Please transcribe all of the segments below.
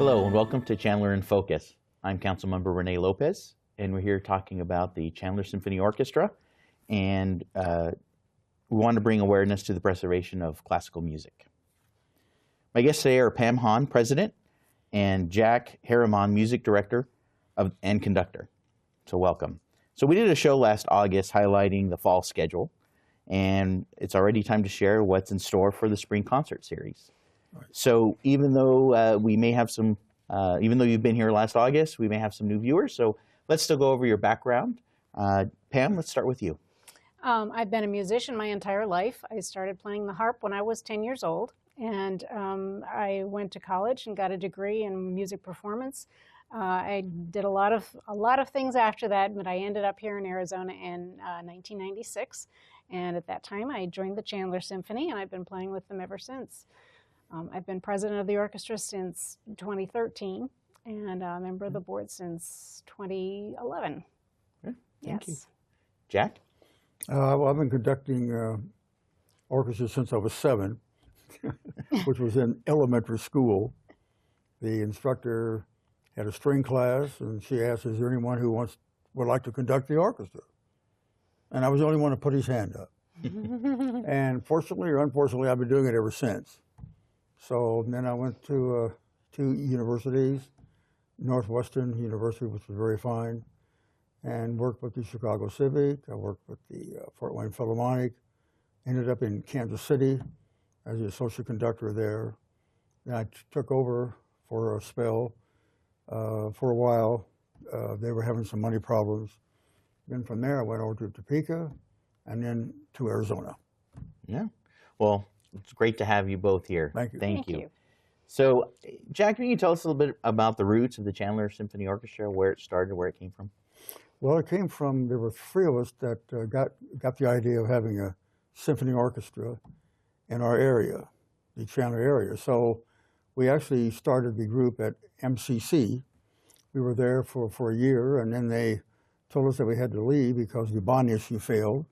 Hello and welcome to Chandler in Focus. I'm Councilmember Rene Lopez, and we're here talking about the Chandler Symphony Orchestra, and we want to bring awareness to the preservation of classical music. My guests today are Pam Hahn, President, and Jack Herriman, Music Director and Conductor. So welcome. So we did a show last August highlighting the fall schedule, and it's already time to share what's in store for the spring concert series. Right. So even though we may have some, even though you've been here last August, we may have some new viewers. So let's still go over your background. Pam, let's start with you. I've been a musician my entire life. I started playing the harp when I was 10 years old, and I went to college and got a degree in music performance. I did a lot of things after that, but I ended up here in Arizona in 1996. And at that time, I joined the Chandler Symphony, and I've been playing with them ever since. I've been president of the orchestra since 2013 and a member of the board since 2011. Okay, thank you. Yes. Jack? Well, I've been conducting orchestra since I was 7, which was in elementary school. The instructor had a string class, and she asked, is there anyone who would like to conduct the orchestra? And I was the only one to put his hand up. And fortunately or unfortunately, I've been doing it ever since. So then I went to 2 universities, Northwestern University, which was very fine, and worked with the Chicago Civic. I worked with the Fort Wayne Philharmonic, ended up in Kansas City as the associate conductor there. Then I took over for a spell. For a while, they were having some money problems. Then from there, I went over to Topeka and then to Arizona. Yeah. Well, it's great to have you both here. Thank you. Thank you. So, Jack, can you tell us a little bit about the roots of the Chandler Symphony Orchestra, where it started, where it came from? Well, it came from, there were 3 of us that got the idea of having a symphony orchestra in our area, the Chandler area. So we actually started the group at MCC. We were there for a year, and then they told us that we had to leave because the bond issue failed.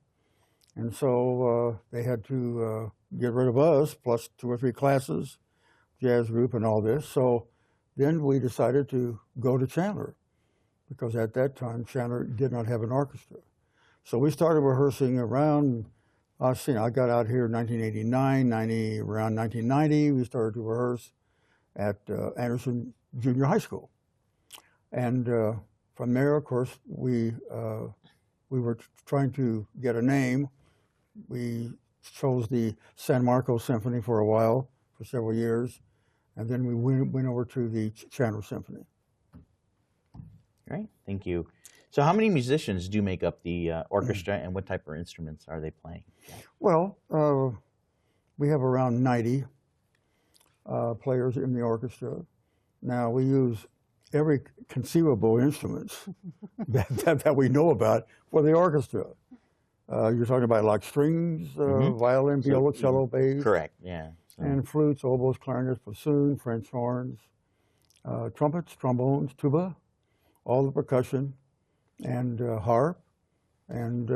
And so they had to get rid of us, plus 2 or 3 classes, jazz group and all this. So then we decided to go to Chandler, because at that time, Chandler did not have an orchestra. So we started rehearsing around, I got out here in 1989, around 1990, we started to rehearse at Anderson Junior High School. And from there, of course, we were trying to get a name. We chose the San Marcos Symphony for a while, for several years, and then we went over to the Chandler Symphony. Great, thank you. So how many musicians do make up the orchestra, and what type of instruments are they playing? Well, we have around 90 players in the orchestra. Now, we use every conceivable instruments that we know about for the orchestra. You're talking about like strings, violin, viola, cello, bass. Correct, yeah. So. And flutes, oboes, clarinets, bassoon, French horns, trumpets, trombones, tuba, all the percussion, and harp, and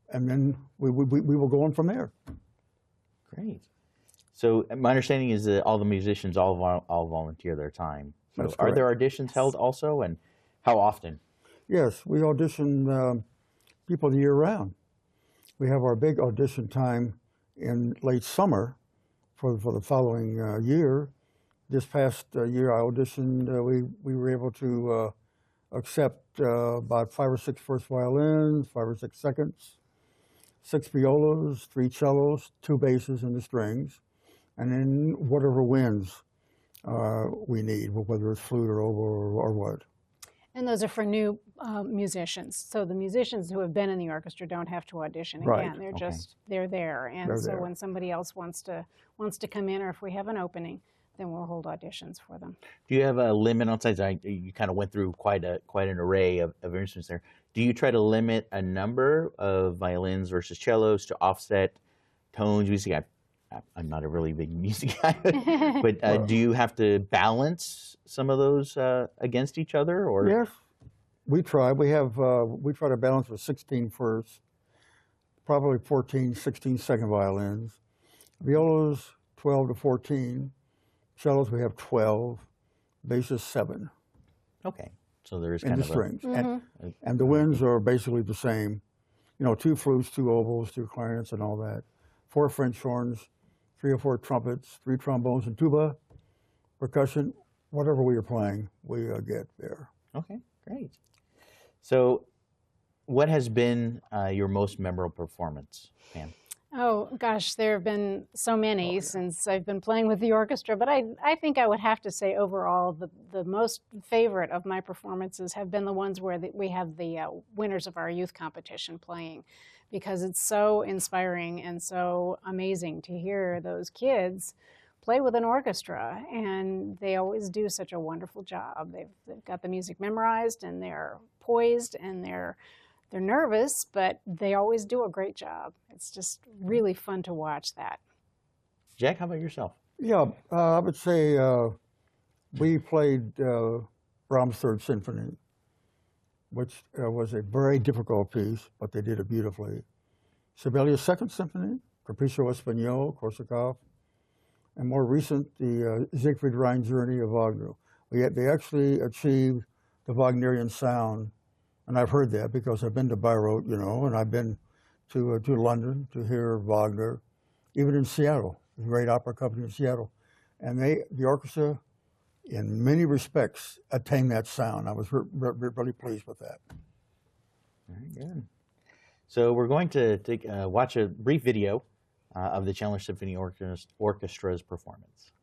then we will go on from there. Great. So my understanding is that all the musicians all volunteer their time. So are there auditions held also, and how often? Yes, we audition people the year round. We have our big audition time in late summer for the following year. This past year I auditioned, we were able to accept about 5 or 6 first violins, 5 or 6 seconds, 6 violas, 3 cellos, 2 basses and the strings, and then whatever wins we need, whether it's flute or oboe or what. And those are for new musicians. So the musicians who have been in the orchestra don't have to audition again. Right. They're just, they're there. And They're so there. when somebody else wants to come in, or if we have an opening, then we'll hold auditions for them. Do you have a limit on size? You kind of went through quite an array of instruments there. Do you try to limit a number of violins versus cellos to offset tones? I'm not a really big music guy, but well, do you have to balance some of those against each other? Or yes, we try. We try to balance with 16 first, probably 14, 16 second violins. Violas, 12 to 14. Cellos, we have 12. basses 7, Okay. So there is in kind the of strings. Mm-hmm. And the winds are basically the same. You know, 2 flutes, 2 oboes, 2 clarinets, and all that. 4 French horns, 3 or 4 trumpets, 3 trombones, and tuba, percussion. Whatever we are playing, we get there. Okay, great. So what has been your most memorable performance, Pam? Oh gosh, there have been so many since I've been playing with the orchestra, but I think I would have to say overall the most favorite of my performances have been the ones where we have the winners of our youth competition playing, because it's so inspiring and so amazing to hear those kids play with an orchestra, and they always do such a wonderful job. They've got the music memorized, and they're poised, and they're nervous, but they always do a great job. It's just really fun to watch that. Jack, how about yourself? Yeah, I would say we played Brahms' Third Symphony, which was a very difficult piece, but they did it beautifully. Sibelius' Second Symphony, Capriccio Espagnol, Korsakov, and more recent, the Siegfried Rhine Journey of Wagner. They actually achieved the Wagnerian sound, and I've heard that because I've been to Bayreuth, you know, and I've been to London to hear Wagner, even in Seattle, the great opera company in Seattle. And the orchestra, in many respects, attained that sound. I was really pleased with that. Very good. So we're going to watch a brief video of the Chandler Symphony Orchestra's performance.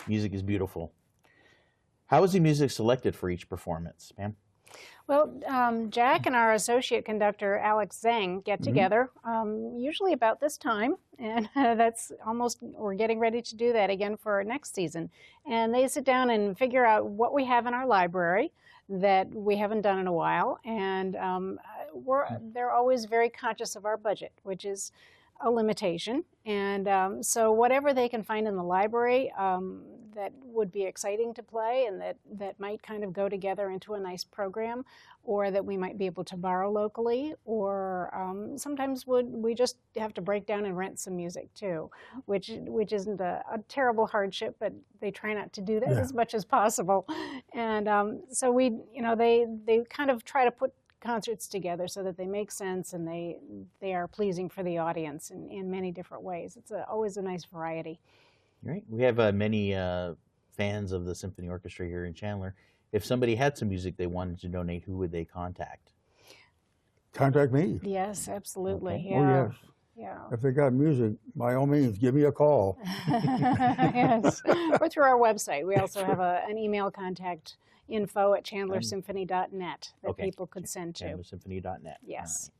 Music is beautiful. How is the music selected for each performance, Pam? Well, Jack and our associate conductor, Alex Zhang, get together usually about this time, and that's almost, we're getting ready to do that again for our next season. And they sit down and figure out what we have in our library that we haven't done in a while, and they're always very conscious of our budget, which is a limitation. And so whatever they can find in the library that would be exciting to play and that might kind of go together into a nice program, or that we might be able to borrow locally, or sometimes we just have to break down and rent some music too, which isn't a terrible hardship, but they try not to do that as much as possible. And so they kind of try to put concerts together so that they make sense and they are pleasing for the audience in many different ways. It's always a nice variety. Right. We have many fans of the symphony orchestra here in Chandler. If somebody had some music they wanted to donate, who would they contact? Contact me. Yes, absolutely. Okay. Yeah. Oh, yes. Yeah. If they got music, by all means, give me a call. Yes. Or through our website. We also have an email contact, info@chandlersymphony.net, that people could send to. Chandlersymphony.net. Yes. Right.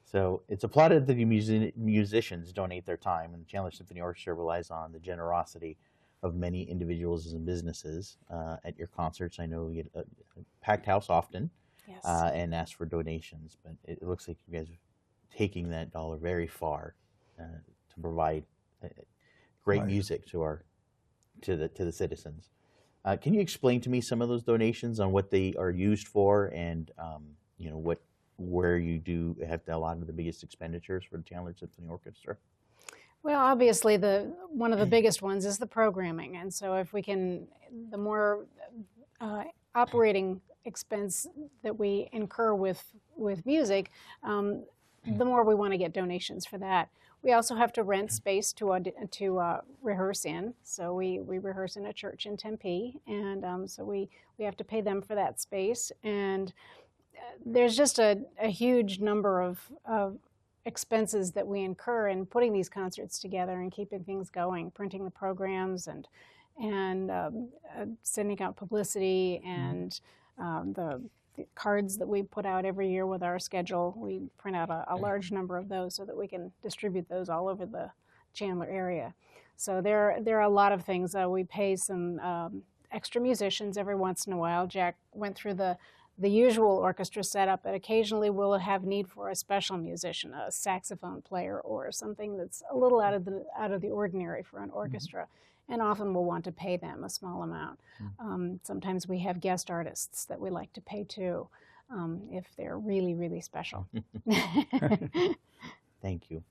So it's applauded that the musicians donate their time, and the Chandler Symphony Orchestra relies on the generosity of many individuals and businesses at your concerts. I know you get a packed house often, Yes. and ask for donations, but it looks like you guys are taking that dollar very far to provide great music to the citizens. Can you explain to me some of those donations on what they are used for, and where you do have a lot of the biggest expenditures for the Chandler Symphony Orchestra? Well, obviously, one of the biggest ones is the programming, and so if we can, the more operating expense that we incur with music, the more we want to get donations for that. We also have to rent space to rehearse in. So we rehearse in a church in Tempe, and so we have to pay them for that space. And there's just a huge number of expenses that we incur in putting these concerts together and keeping things going, printing the programs and sending out publicity, and the cards that we put out every year with our schedule. We print out a large number of those so that we can distribute those all over the Chandler area. So there are a lot of things. We pay some extra musicians every once in a while. Jack went through the usual orchestra setup, but occasionally we'll have need for a special musician, a saxophone player, or something that's a little out of the ordinary for an orchestra. And often we'll want to pay them a small amount. Sometimes we have guest artists that we like to pay too, if they're really, really special. Thank you.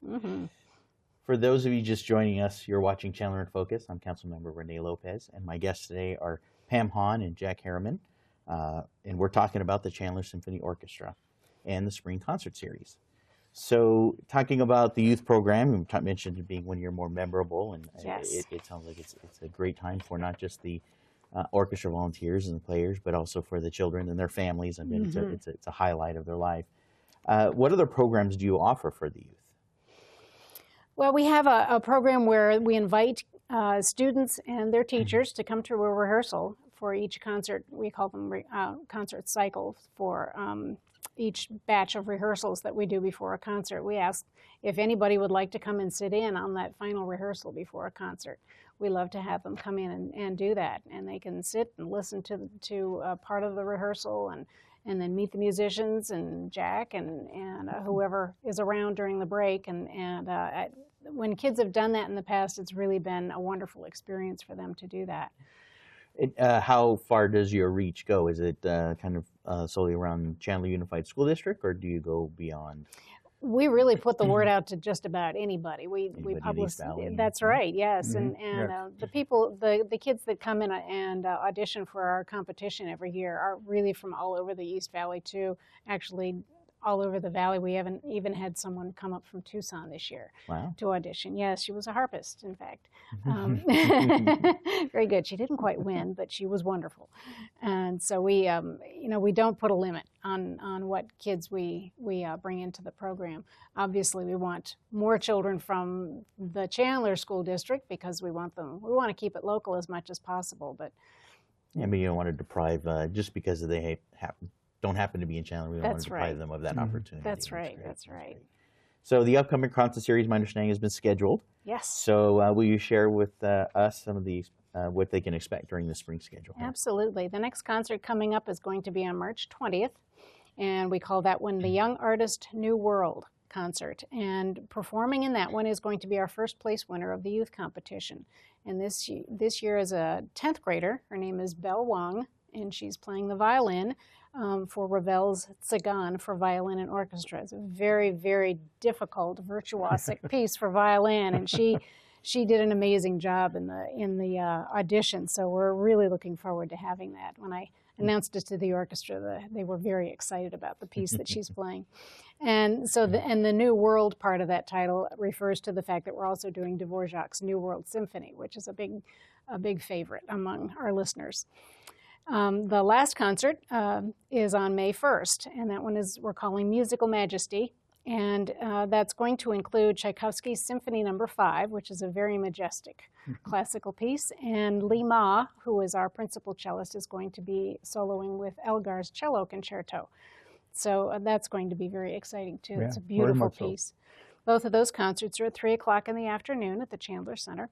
For those of you just joining us, you're watching Chandler in Focus. I'm Councilmember Rene Lopez, and my guests today are Pam Hahn and Jack Herriman, and we're talking about the Chandler Symphony Orchestra and the Spring Concert Series. So, talking about the youth program, you mentioned it being one of your more memorable, and Yes. it sounds like it's a great time for not just the orchestra volunteers and the players, but also for the children and their families. I mean, it's a highlight of their life. What other programs do you offer for the youth? Well, we have a program where we invite students and their teachers to come to a rehearsal for each concert. We call them concert cycles for each batch of rehearsals that we do before a concert. We ask if anybody would like to come and sit in on that final rehearsal before a concert. We love to have them come in and do that, and they can sit and listen to part of the rehearsal and then meet the musicians and Jack and whoever is around during the break. When kids have done that in the past, it's really been a wonderful experience for them to do that. How far does your reach go? Is it kind of solely around Chandler Unified School District, or do you go beyond? We really put the word out to just about anybody. We publish. That's right. Yes, and the people, the kids that come in and audition for our competition every year are really from all over the East Valley too. Actually, all over the valley. We haven't even had someone come up from Tucson this year to audition. Yes, she was a harpist, in fact. Very good. She didn't quite win, but she was wonderful. And so we, we don't put a limit on what kids we bring into the program. Obviously, we want more children from the Chandler School District because we want to keep it local as much as possible. But yeah, but you don't want to deprive just because they don't happen to be in Chandler. We don't want to deprive them of that opportunity. That's right. That's right. So the upcoming concert series, my understanding, has been scheduled. Yes. So will you share with us some of these, what they can expect during the spring schedule? Absolutely. The next concert coming up is going to be on March 20th, and we call that one the Young Artist New World concert. And performing in that one is going to be our first place winner of the youth competition. And this year is a 10th grader. Her name is Belle Wong, and she's playing the violin for Ravel's Tsagan for violin and orchestra. It's a very, very difficult virtuosic piece for violin, and she did an amazing job in the audition. So we're really looking forward to having that. When I announced it to the orchestra, they were very excited about the piece that she's playing. And so the New World part of that title refers to the fact that we're also doing Dvorak's New World Symphony, which is a big favorite among our listeners. The last concert is on May 1st, and that one we're calling Musical Majesty, and that's going to include Tchaikovsky's Symphony No. 5, which is a very majestic classical piece, and Li Ma, who is our principal cellist, is going to be soloing with Elgar's Cello Concerto. So that's going to be very exciting, too. Yeah, it's a beautiful so. piece. Both of those concerts are at 3 o'clock in the afternoon at the Chandler Center.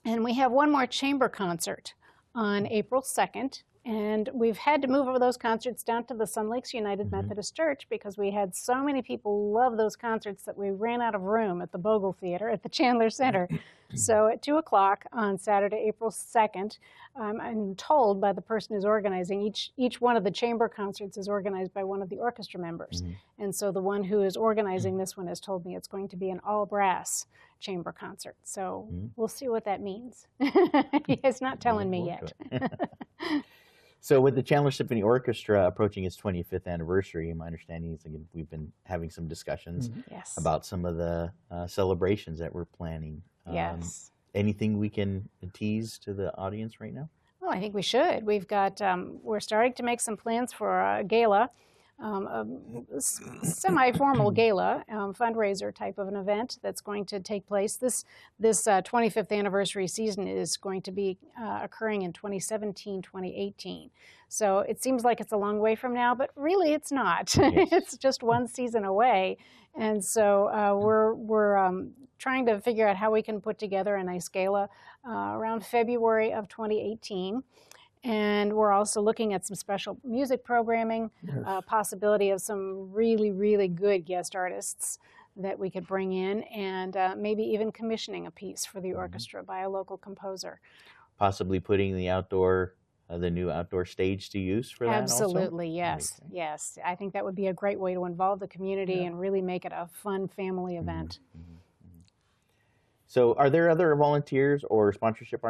And we have one more chamber concert on April 2nd, and we've had to move over those concerts down to the Sun Lakes United Methodist Church because we had so many people love those concerts that we ran out of room at the Bogle Theater at the Chandler Center. So at 2 o'clock on Saturday, April 2nd, I'm told by the person who's organizing, each one of the chamber concerts is organized by one of the orchestra members. And so the one who is organizing this one has told me it's going to be an all-brass chamber concert. So we'll see what that means. It's not telling me yet. So with the Chandler Symphony Orchestra approaching its 25th anniversary, my understanding is we've been having some discussions about some of the celebrations that we're planning. Yes. Anything we can tease to the audience right now? Well, I think we should. We've got, we're starting to make some plans for a gala, a semi-formal gala, fundraiser type of an event that's going to take place. This 25th anniversary season is going to be occurring in 2017, 2018. So it seems like it's a long way from now, but really it's not. Yes. It's just one season away. And so we're trying to figure out how we can put together a nice gala around February of 2018. And we're also looking at some special music programming, possibility of some really, really good guest artists that we could bring in, and maybe even commissioning a piece for the orchestra by a local composer. Possibly putting the new outdoor stage to use for that also? Absolutely, yes. Yes. I think that would be a great way to involve the community and really make it a fun family event. So are there other volunteers or sponsorship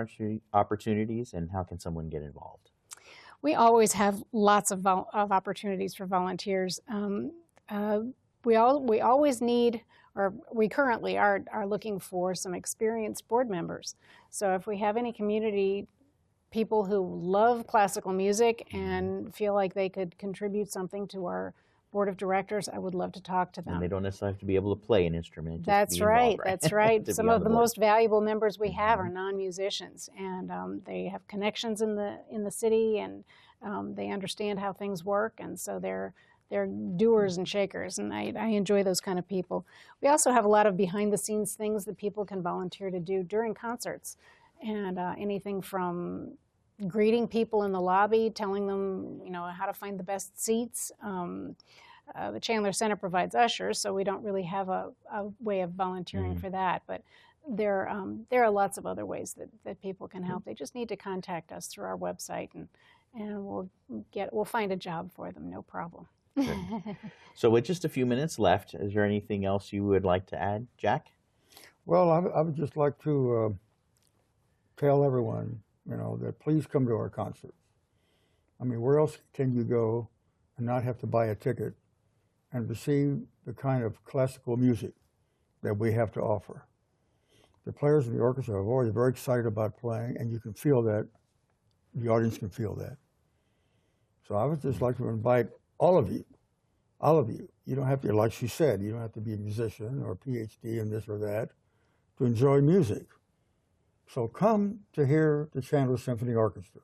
opportunities, and how can someone get involved? We always have lots of opportunities for volunteers. We always need, or we currently are looking for some experienced board members. So if we have any community people who love classical music and feel like they could contribute something to our board of directors, I would love to talk to them. And they don't necessarily have to be able to play an instrument. Just That's be right. involved, right? That's right. To Some be on of the the board. most valuable members we have are non-musicians, and they have connections in the city, and they understand how things work, and so they're doers and shakers, and I enjoy those kind of people. We also have a lot of behind-the-scenes things that people can volunteer to do during concerts, and anything from greeting people in the lobby, telling them, how to find the best seats. The Chandler Center provides ushers, so we don't really have a way of volunteering for that. But there are lots of other ways that people can help. They just need to contact us through our website, and we'll find a job for them, no problem. So with just a few minutes left, is there anything else you would like to add, Jack? Well, I would just like to tell everyone, that please come to our concerts. I mean, where else can you go and not have to buy a ticket and receive the kind of classical music that we have to offer? The players in the orchestra are always very excited about playing, and you can feel that. The audience can feel that. So I would just like to invite all of you. You don't have to, like she said, you don't have to be a musician or a PhD in this or that to enjoy music. So come to hear the Chandler Symphony Orchestra.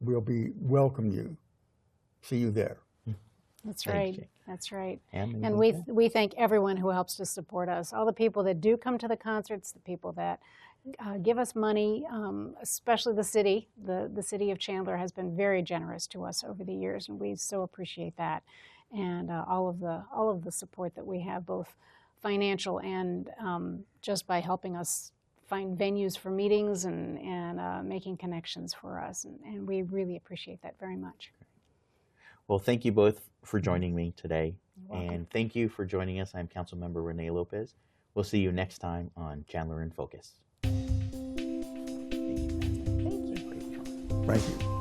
We'll welcome you. See you there. That's Thanks, right. Jake. That's right. And And we thank everyone who helps to support us. All the people that do come to the concerts, the people that give us money, especially the city. The city of Chandler has been very generous to us over the years, and we so appreciate that. And all of the support that we have, both financial and just by helping us find venues for meetings and making connections for us. And we really appreciate that very much. Well, thank you both for joining me today. You're welcome. And thank you for joining us. I'm Councilmember Rene Lopez. We'll see you next time on Chandler in Focus. Thank you. Thank you.